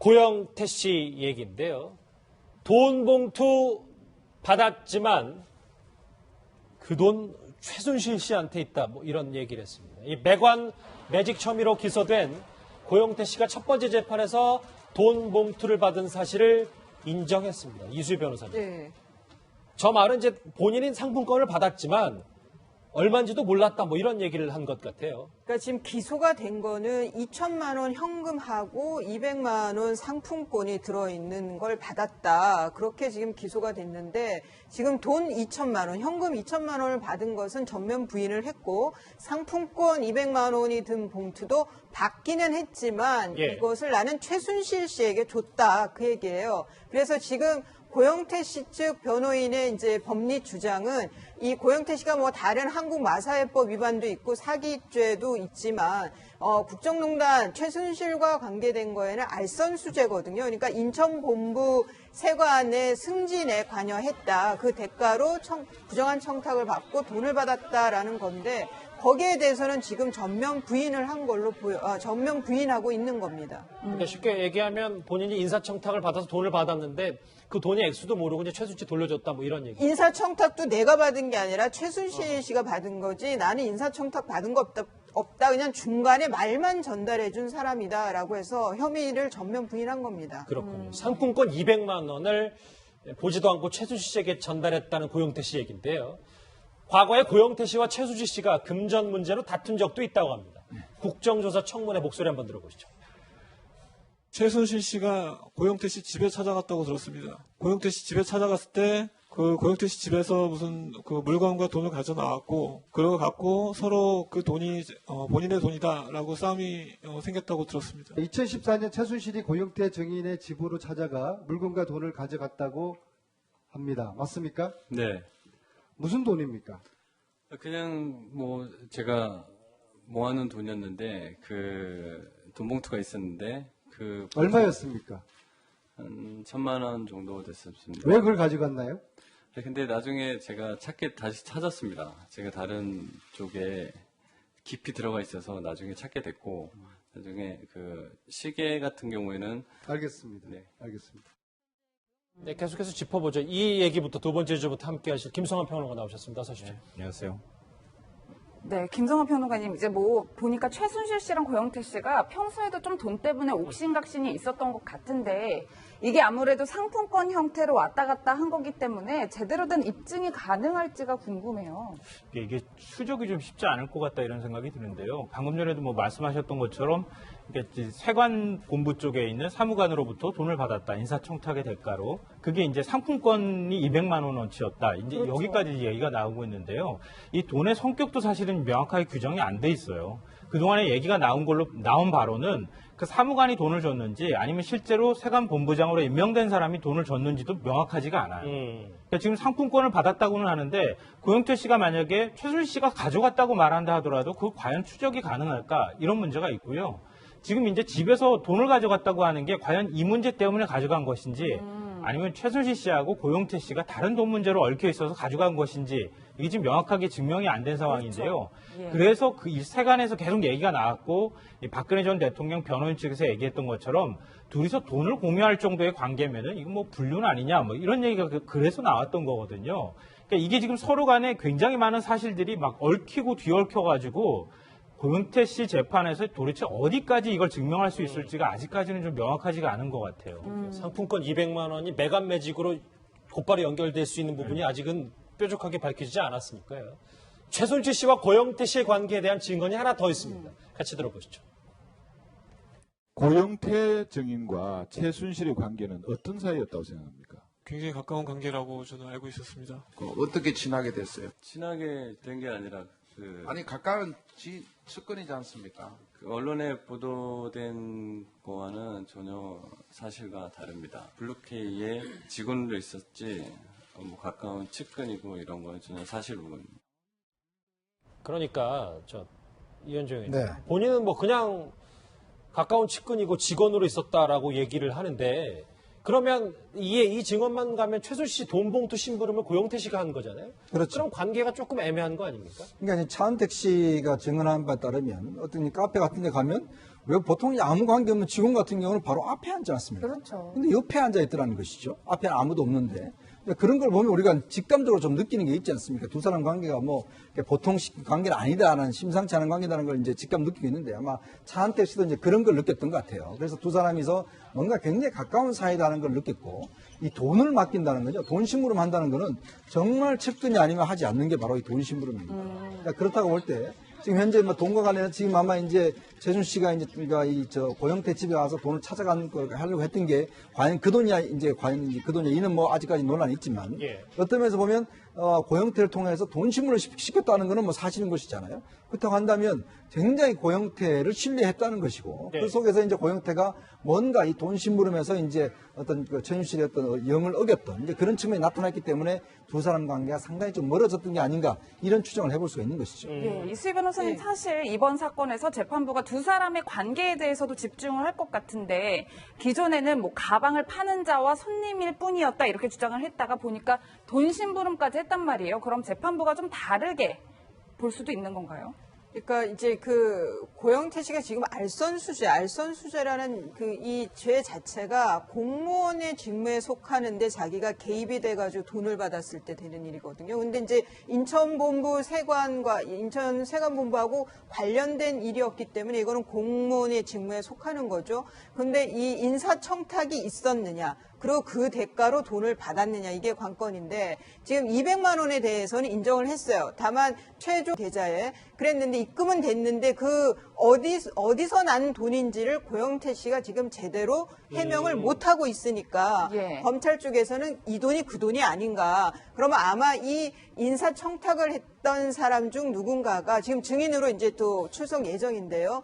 고영태 씨 얘기인데요. 돈 봉투 받았지만 그 돈 최순실 씨한테 있다. 뭐 이런 얘기를 했습니다. 이 매관 매직 혐의로 기소된 고영태 씨가 첫 번째 재판에서 돈 봉투를 받은 사실을 인정했습니다. 이수희 변호사님. 네. 저 말은 이제 본인은 상품권을 받았지만 얼마인지도 몰랐다. 뭐 이런 얘기를 한 것 같아요. 그러니까 지금 기소가 된 거는 2천만 원 현금하고 200만 원 상품권이 들어있는 걸 받았다. 그렇게 지금 기소가 됐는데 지금 돈 2천만 원, 현금 2천만 원을 받은 것은 전면 부인을 했고 상품권 200만 원이 든 봉투도 받기는 했지만 예. 이것을 나는 최순실 씨에게 줬다. 그 얘기예요. 그래서 지금 고영태 씨 측 변호인의 이제 법리 주장은 이 고영태 씨가 뭐 다른 한국 마사회법 위반도 있고 사기죄도 있지만 국정농단 최순실과 관계된 거에는 알선수재거든요. 그러니까 인천본부 세관의 승진에 관여했다. 그 대가로 부정한 청탁을 받고 돈을 받았다라는 건데 거기에 대해서는 지금 전면 부인을 한 걸로 전면 부인하고 있는 겁니다. 그러니까 쉽게 얘기하면 본인이 인사청탁을 받아서 돈을 받았는데 그 돈의 액수도 모르고 이제 최순실 돌려줬다 뭐 이런 얘기. 인사청탁도 내가 받은 게 아니라 최순실 씨가 받은 거지 나는 인사청탁 받은 거 없다. 그냥 중간에 말만 전달해 준 사람이다라고 해서 혐의를 전면 부인한 겁니다. 그렇군요. 상품권 200만 원을 보지도 않고 최순실 씨에게 전달했다는 고영태 씨 얘기인데요. 과거에 고영태 씨와 최순실 씨가 금전 문제로 다툰 적도 있다고 합니다. 국정조사 청문회 목소리 한번 들어보시죠. 최순실 씨가 고영태 씨 집에 찾아갔다고 들었습니다. 고영태 씨 집에 찾아갔을 때 그 고영태 씨 집에서 무슨 그 물건과 돈을 가져 나왔고 그걸 갖고 서로 그 돈이 본인의 돈이다라고 싸움이 생겼다고 들었습니다. 2014년 최순실이 고영태 증인의 집으로 찾아가 물건과 돈을 가져갔다고 합니다. 맞습니까? 네. 무슨 돈입니까? 그냥 뭐 제가 모아놓은 돈이었는데 그 돈 봉투가 있었는데 그 얼마였습니까? 한 1,000만 원 정도 됐었습니다. 왜 그걸 가져갔나요? 근데 나중에 제가 다시 찾았습니다. 제가 다른 쪽에 깊이 들어가 있어서 나중에 찾게 됐고 나중에 그 시계 같은 경우에는 알겠습니다. 네. 알겠습니다. 네, 계속해서 짚어보죠. 이 얘기부터 두 번째 주부터 함께 하실 김성환 평론가 나오셨습니다. 어서 오십시오. 안녕하세요. 네, 김성환 평론가님, 이제 뭐, 보니까 최순실 씨랑 고영태 씨가 평소에도 좀 돈 때문에 옥신각신이 있었던 것 같은데, 이게 아무래도 상품권 형태로 왔다 갔다 한 거기 때문에 제대로 된 입증이 가능할지가 궁금해요. 이게 추적이 좀 쉽지 않을 것 같다 이런 생각이 드는데요. 방금 전에도 뭐 말씀하셨던 것처럼 세관 본부 쪽에 있는 사무관으로부터 돈을 받았다. 인사청탁의 대가로. 그게 이제 상품권이 200만 원어치였다. 이제 그렇죠. 여기까지 얘기가 나오고 있는데요. 이 돈의 성격도 사실은 명확하게 규정이 안 돼 있어요. 그동안에 얘기가 나온 바로는 그 사무관이 돈을 줬는지 아니면 실제로 세관 본부장으로 임명된 사람이 돈을 줬는지도 명확하지가 않아요. 그러니까 지금 상품권을 받았다고는 하는데 고영태 씨가 만약에 최순실 씨가 가져갔다고 말한다 하더라도 그 과연 추적이 가능할까? 이런 문제가 있고요. 지금 이제 집에서 돈을 가져갔다고 하는 게 과연 이 문제 때문에 가져간 것인지 아니면 최순실 씨하고 고영태 씨가 다른 돈 문제로 얽혀 있어서 가져간 것인지 이게 지금 명확하게 증명이 안 된 상황인데요. 그렇죠. 예. 그래서 그 세간에서 계속 얘기가 나왔고 이 박근혜 전 대통령 변호인 측에서 얘기했던 것처럼 둘이서 돈을 공유할 정도의 관계면은 이거 뭐 불륜 아니냐 뭐 이런 얘기가 그래서 나왔던 거거든요. 그러니까 이게 지금 서로 간에 굉장히 많은 사실들이 막 얽히고 뒤얽혀가지고 고영태 씨 재판에서 도대체 어디까지 이걸 증명할 수 있을지가 아직까지는 좀 명확하지가 않은 것 같아요. 상품권 200만 원이 매간 매직으로 곧바로 연결될 수 있는 부분이 아직은 뾰족하게 밝혀지지 않았으니까요. 최순실 씨와 고영태 씨의 관계에 대한 증언이 하나 더 있습니다. 같이 들어보시죠. 고영태 증인과 최순실의 관계는 어떤 사이였다고 생각합니까? 굉장히 가까운 관계라고 저는 알고 있었습니다. 어떻게 친하게 됐어요? 친하게 된 게 아니라 아니 가까운 측근이지 않습니까? 그 언론에 보도된 거와는 전혀 사실과 다릅니다. 블루케이의 직원으로 있었지 뭐 가까운 측근이고 이런 건 전혀 사실 무근입니다. 그러니까 이현정 의원님, 네. 본인은 뭐 그냥 가까운 측근이고 직원으로 있었다라고 얘기를 하는데 그러면 이 증언만 가면 최순실 씨 돈봉투 심부름을 고영태 씨가 한 거잖아요. 그렇죠. 그럼 관계가 조금 애매한 거 아닙니까? 그러니까 이제 차은택 씨가 증언한 바에 따르면 어떤 카페 같은 데 가면 왜 보통 아무 관계 없는 직원 같은 경우는 바로 앞에 앉지 않습니까? 그렇죠. 근데 옆에 앉아 있더라는 것이죠. 앞에 아무도 없는데. 그런 걸 보면 우리가 직감적으로 좀 느끼는 게 있지 않습니까? 두 사람 관계가 뭐 보통 관계는 아니다라는 심상치 않은 관계라는 걸 이제 직감 느끼고 있는데 아마 차한택 씨도 이제 그런 걸 느꼈던 것 같아요. 그래서 두 사람이서 뭔가 굉장히 가까운 사이다라는 걸 느꼈고 이 돈을 맡긴다는 거죠. 돈 심부름 한다는 거는 정말 측근이 아니면 하지 않는 게 바로 이 돈 심부름입니다. 그러니까 그렇다고 볼 때 지금 현재 뭐 돈과 관련해서 지금 아마 이제 최순 씨가 이제 우리가 고영태 집에 가서 돈을 찾아가는 걸 하려고 했던 게 과연 그 돈이야 이제 과연 그 돈이야 이는 뭐 아직까지 논란이 있지만 어떤 면에서 보면 고영태를 통해서 돈 심부름을 시켰다는 거는 뭐 사실인 것이잖아요. 그렇다고 한다면 굉장히 고영태를 신뢰했다는 것이고 그 속에서 이제 고영태가 뭔가 이 돈 심부름에서 이제 어떤 그 최순실의 어떤 영을 어겼던 이제 그런 측면이 나타났기 때문에 두 사람 관계가 상당히 좀 멀어졌던 게 아닌가 이런 추정을 해볼 수가 있는 것이죠. 예, 이수희 변호사님 사실 이번 사건에서 재판부가 두 사람의 관계에 대해서도 집중을 할 것 같은데 기존에는 뭐 가방을 파는 자와 손님일 뿐이었다 이렇게 주장을 했다가 보니까 돈 심부름까지 했단 말이에요. 그럼 재판부가 좀 다르게 볼 수도 있는 건가요? 그러니까 이제 그 고영태 씨가 지금 알선수재라는 그 이 죄 자체가 공무원의 직무에 속하는데 자기가 개입이 돼가지고 돈을 받았을 때 되는 일이거든요. 근데 이제 인천본부 세관과 인천 세관본부하고 관련된 일이었기 때문에 이거는 공무원의 직무에 속하는 거죠. 근데 이 인사청탁이 있었느냐? 그리고 그 대가로 돈을 받았느냐 이게 관건인데 지금 200만 원에 대해서는 인정을 했어요. 다만 최종 계좌에 그랬는데 입금은 됐는데 그 어디서 난 돈인지를 고영태 씨가 지금 제대로 해명을 못 하고 있으니까 검찰 쪽에서는 이 돈이 그 돈이 아닌가. 그러면 아마 이 인사청탁을 했던 사람 중 누군가가 지금 증인으로 이제 또 출석 예정인데요.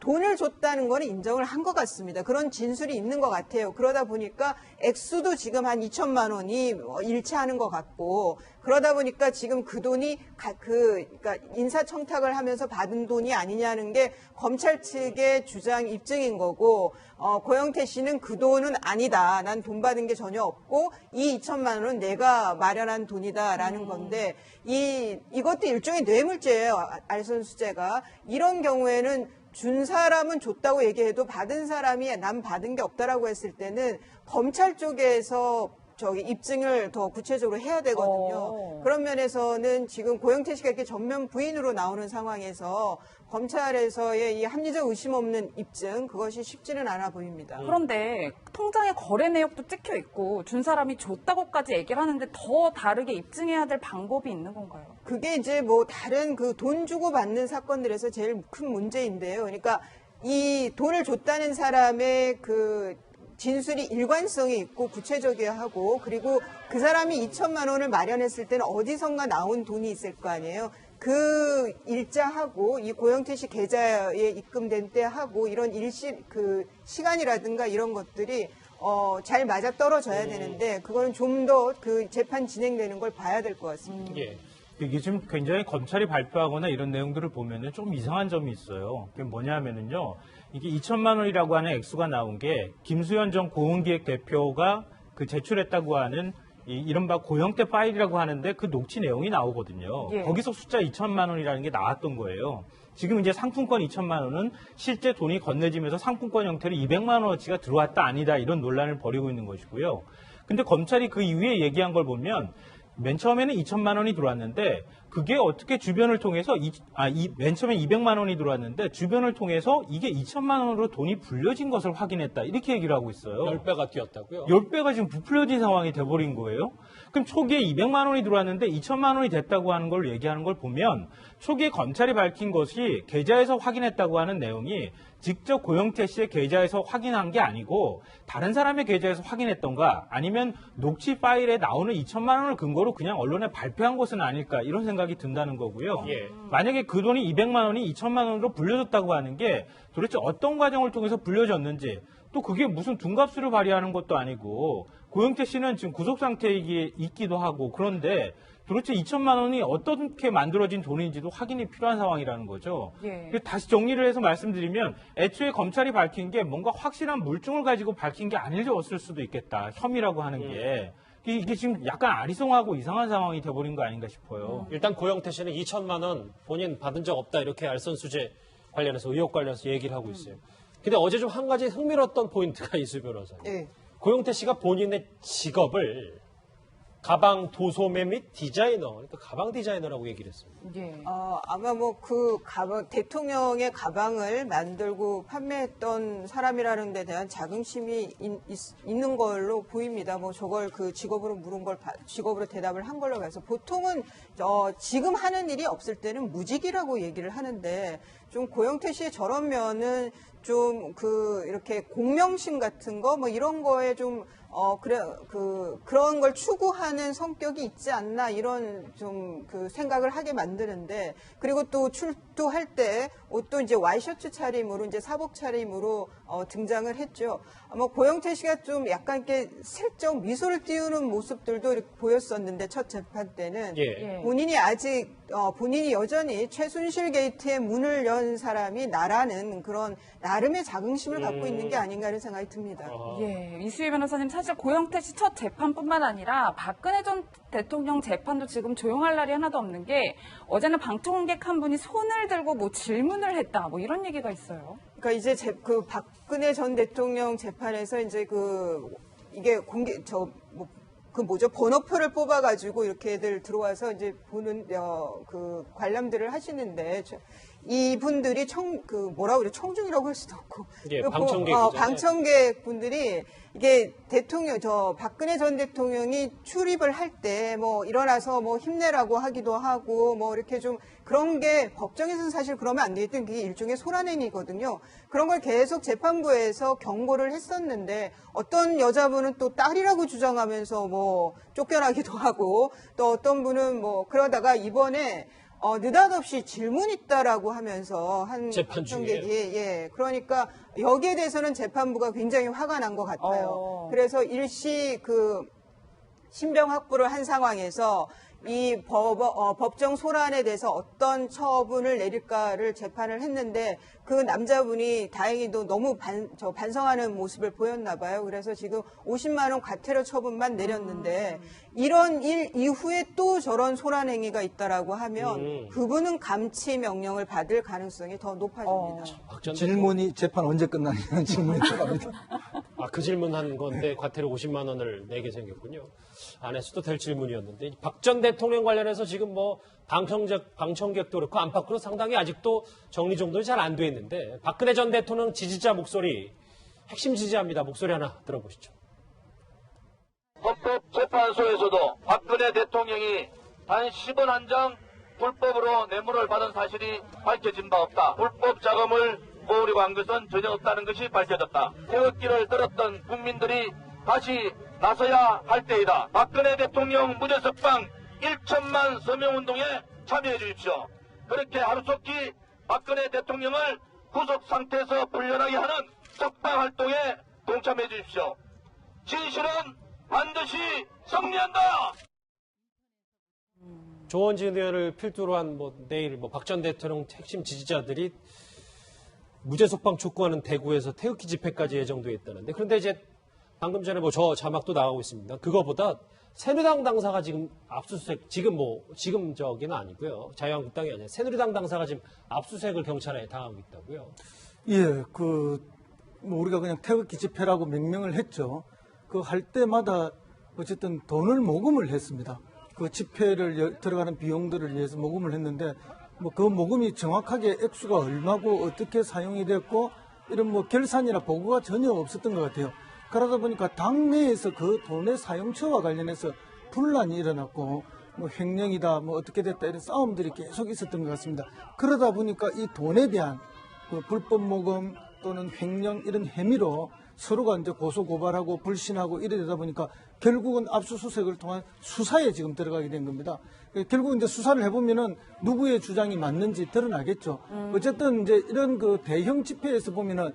돈을 줬다는 거는 인정을 한 것 같습니다. 그런 진술이 있는 것 같아요. 그러다 보니까 액수도 지금 한 2천만 원이 일치하는 것 같고 그러다 보니까 지금 그 돈이 그러니까 인사청탁을 하면서 받은 돈이 아니냐는 게 검찰 측의 주장 입증인 거고 고영태 씨는 그 돈은 아니다. 난 돈 받은 게 전혀 없고 이 2천만 원은 내가 마련한 돈이다라는 건데 이것도 일종의 뇌물죄예요. 알선수재가. 이런 경우에는 준 사람은 줬다고 얘기해도 받은 사람이 난 받은 게 없다라고 했을 때는 검찰 쪽에서 입증을 더 구체적으로 해야 되거든요. 그런 면에서는 지금 고영태 씨가 이렇게 전면 부인으로 나오는 상황에서 검찰에서의 이 합리적 의심 없는 입증 그것이 쉽지는 않아 보입니다. 그런데 통장에 거래 내역도 찍혀 있고 준 사람이 줬다고까지 얘기를 하는데 더 다르게 입증해야 될 방법이 있는 건가요? 그게 이제 뭐 다른 그 돈 주고 받는 사건들에서 제일 큰 문제인데요. 그러니까 이 돈을 줬다는 사람의 그 진술이 일관성이 있고 구체적이어야 하고 그리고 그 사람이 2천만 원을 마련했을 때는 어디선가 나온 돈이 있을 거 아니에요. 그 일자하고 이 고영태 씨 계좌에 입금된 때하고 이런 시간이라든가 이런 것들이 잘 맞아 떨어져야 되는데 그거는 좀 더 그 재판 진행되는 걸 봐야 될 것 같습니다. 이게 지금 굉장히 검찰이 발표하거나 이런 내용들을 보면은 좀 이상한 점이 있어요. 그게 뭐냐면은요. 이게 2천만 원이라고 하는 액수가 나온 게 김수현 전 고은기획 대표가 그 제출했다고 하는 이른바 고영태 파일이라고 하는데 그 녹취 내용이 나오거든요. 거기서 숫자 2천만 원이라는 게 나왔던 거예요. 지금 이제 상품권 2천만 원은 실제 돈이 건네지면서 상품권 형태로 200만 원어치가 들어왔다 아니다 이런 논란을 벌이고 있는 것이고요. 근데 검찰이 그 이후에 얘기한 걸 보면 맨 처음에는 2천만 원이 들어왔는데 그게 어떻게 주변을 통해서 맨 처음에 200만 원이 들어왔는데 주변을 통해서 이게 2천만 원으로 돈이 불려진 것을 확인했다. 이렇게 얘기를 하고 있어요. 10배가 뛰었다고요? 10배가 지금 부풀려진 상황이 돼버린 거예요. 그럼 초기에 200만 원이 들어왔는데 2천만 원이 됐다고 하는 걸 얘기하는 걸 보면 초기에 검찰이 밝힌 것이 계좌에서 확인했다고 하는 내용이 직접 고영태 씨의 계좌에서 확인한 게 아니고 다른 사람의 계좌에서 확인했던가 아니면 녹취 파일에 나오는 2천만 원을 근거로 그냥 언론에 발표한 것은 아닐까 이런 생각이 든다는 거고요. 만약에 그 돈이 200만 원이 2천만 원으로 불려졌다고 하는 게 도대체 어떤 과정을 통해서 불려졌는지 또 그게 무슨 둔갑수를 발휘하는 것도 아니고 고영태 씨는 지금 구속 상태에 있기도 하고 그런데 도대체 2천만 원이 어떻게 만들어진 돈인지도 확인이 필요한 상황이라는 거죠. 다시 정리를 해서 말씀드리면 애초에 검찰이 밝힌 게 뭔가 확실한 물증을 가지고 밝힌 게 아니었을 수도 있겠다. 혐의라고 하는 게. 이게 지금 약간 아리송하고 이상한 상황이 돼버린 거 아닌가 싶어요. 일단 고영태 씨는 2천만 원 본인 받은 적 없다 이렇게 알선수재 관련해서 의혹 관련해서 얘기를 하고 있어요. 근데 어제 좀 한 가지 흥미로웠던 포인트가 이수 변호사님. 예. 고영태 씨가 본인의 직업을 가방 도소매 및 디자이너, 그러니까 가방 디자이너라고 얘기를 했습니다. 예. 아마 뭐 그 가방, 대통령의 가방을 만들고 판매했던 사람이라는 데 대한 자긍심이 있는 걸로 보입니다. 뭐 저걸 그 직업으로 물은 걸, 직업으로 대답을 한 걸로 봐서 보통은, 지금 하는 일이 없을 때는 무직이라고 얘기를 하는데 좀 고영태 씨의 저런 면은 좀 이렇게 공명심 같은 거 뭐 이런 거에 좀 그런 걸 추구하는 성격이 있지 않나 이런 좀 생각을 하게 만드는데 그리고 또 출두할 때 옷도 이제 와이셔츠 차림으로 이제 사복 차림으로 등장을 했죠. 뭐 고영태 씨가 좀 약간 이렇게 슬쩍 미소를 띄우는 모습들도 이렇게 보였었는데 첫 재판 때는 예. 본인이 아직 본인이 여전히 최순실 게이트의 문을 연 사람이 나라는 그런 나름의 자긍심을 갖고 있는 게 아닌가 하는 생각이 듭니다. 예, 이수희 변호사님 사실 고영태 씨 첫 재판뿐만 아니라 박근혜 전 대통령 재판도 지금 조용할 날이 하나도 없는 게 어제는 방청객 한 분이 손을 들고 뭐 질문을 했다 뭐 이런 얘기가 있어요. 그러니까 이제 박근혜 전 대통령 재판에서 이제 이게 번호표를 뽑아가지고 이렇게들 들어와서 이제 보는 관람들을 하시는데 이분들이 청중이라고 할 수도 없고 예, 방청객이잖아요. 방청객 분들이 이게 박근혜 전 대통령이 출입을 할 때 뭐 일어나서 뭐 힘내라고 하기도 하고 뭐 이렇게 좀 그런 게 법정에서는 사실 그러면 안 되겠던 그게 일종의 소란행위거든요. 그런 걸 계속 재판부에서 경고를 했었는데 어떤 여자분은 또 딸이라고 주장하면서 뭐 쫓겨나기도 하고 또 어떤 분은 뭐 그러다가 이번에 느닷없이 질문 있다라고 하면서 한 재판 중에. 예. 그러니까 여기에 대해서는 재판부가 굉장히 화가 난 것 같아요. 그래서 일시 신병 확보를 한 상황에서 이 법정 소란에 대해서 어떤 처분을 내릴까를 재판을 했는데 그 남자분이 다행히도 너무 반성하는 모습을 보였나 봐요. 그래서 지금 50만 원 과태료 처분만 내렸는데 이런 일 이후에 또 저런 소란 행위가 있다라고 하면 그분은 감치 명령을 받을 가능성이 더 높아집니다. 질문이 재판 언제 끝나냐는 질문이 들어갑니다. 그 질문한 건데 과태료 50만 원을 내게 생겼군요. 안 했어도 될 질문이었는데 박 전 대통령 관련해서 지금 뭐 방청객도 그렇고 안팎으로 상당히 아직도 정리정돈이 잘 안 돼 있는데 박근혜 전 대통령 지지자 목소리 핵심 지지자입니다. 목소리 하나 들어보시죠. 헌법재판소에서도 박근혜 대통령이 단 10원 한 장 불법으로 뇌물을 받은 사실이 밝혀진 바 없다. 불법 자금을 모으려고 한 것은 전혀 없다는 것이 밝혀졌다. 태극기를 들었던 국민들이 다시 나서야 할 때이다. 박근혜 대통령 무죄 석방 1천만 서명운동에 참여해 주십시오. 그렇게 하루속히 박근혜 대통령을 구속 상태에서 풀려나게 하는 석방 활동에 동참해 주십시오. 진실은 반드시 승리한다. 조원진 의원을 필두로 한 내일 박 전 대통령 핵심 지지자들이 무죄 석방 촉구하는 대구에서 태극기 집회까지 예정돼 있다는데 그런데 이제 방금 전에 저 자막도 나가고 있습니다. 그거보다 새누리당 당사가 지금 압수수색 지금 저기는 아니고요. 자유한국당이 아니라 새누리당 당사가 지금 압수수색을 경찰에 당하고 있다고요. 예, 우리가 그냥 태극기 집회라고 명명을 했죠. 할 때마다 어쨌든 돈을 모금을 했습니다. 그 집회를 들어가는 비용들을 위해서 모금을 했는데 그 모금이 정확하게 액수가 얼마고 어떻게 사용이 됐고 이런 결산이나 보고가 전혀 없었던 것 같아요. 그러다 보니까 당내에서 그 돈의 사용처와 관련해서 분란이 일어났고 횡령이다 어떻게 됐다 이런 싸움들이 계속 있었던 것 같습니다. 그러다 보니까 이 돈에 대한 불법 모금 또는 횡령 이런 혐의로 서로가 이제 고소고발하고 불신하고 이러다 보니까 결국은 압수수색을 통한 수사에 지금 들어가게 된 겁니다. 결국 이제 수사를 해보면은 누구의 주장이 맞는지 드러나겠죠. 어쨌든 이제 이런 대형 집회에서 보면은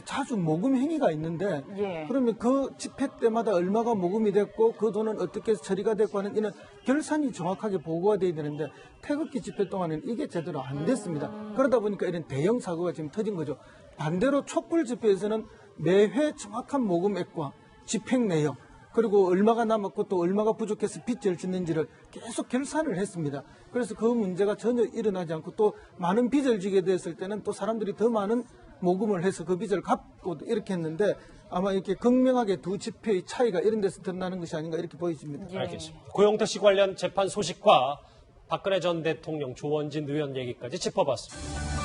자주 모금 행위가 있는데 그러면 그 집회 때마다 얼마가 모금이 됐고 그 돈은 어떻게 처리가 됐고 하는 이런 결산이 정확하게 보고가 돼야 되는데 태극기 집회 동안은 이게 제대로 안 됐습니다. 그러다 보니까 이런 대형 사고가 지금 터진 거죠. 반대로 촛불 집회에서는 매회 정확한 모금액과 집행 내용 그리고 얼마가 남았고 또 얼마가 부족해서 빚을 짓는지를 계속 결산을 했습니다. 그래서 그 문제가 전혀 일어나지 않고 또 많은 빚을 지게 됐을 때는 또 사람들이 더 많은 모금을 해서 그 빚을 갚고 이렇게 했는데 아마 이렇게 극명하게 두 지표의 차이가 이런 데서 드러나는 것이 아닌가 이렇게 보여집니다. 알겠습니다. 고영태 씨 관련 재판 소식과 박근혜 전 대통령, 조원진 의원 얘기까지 짚어봤습니다.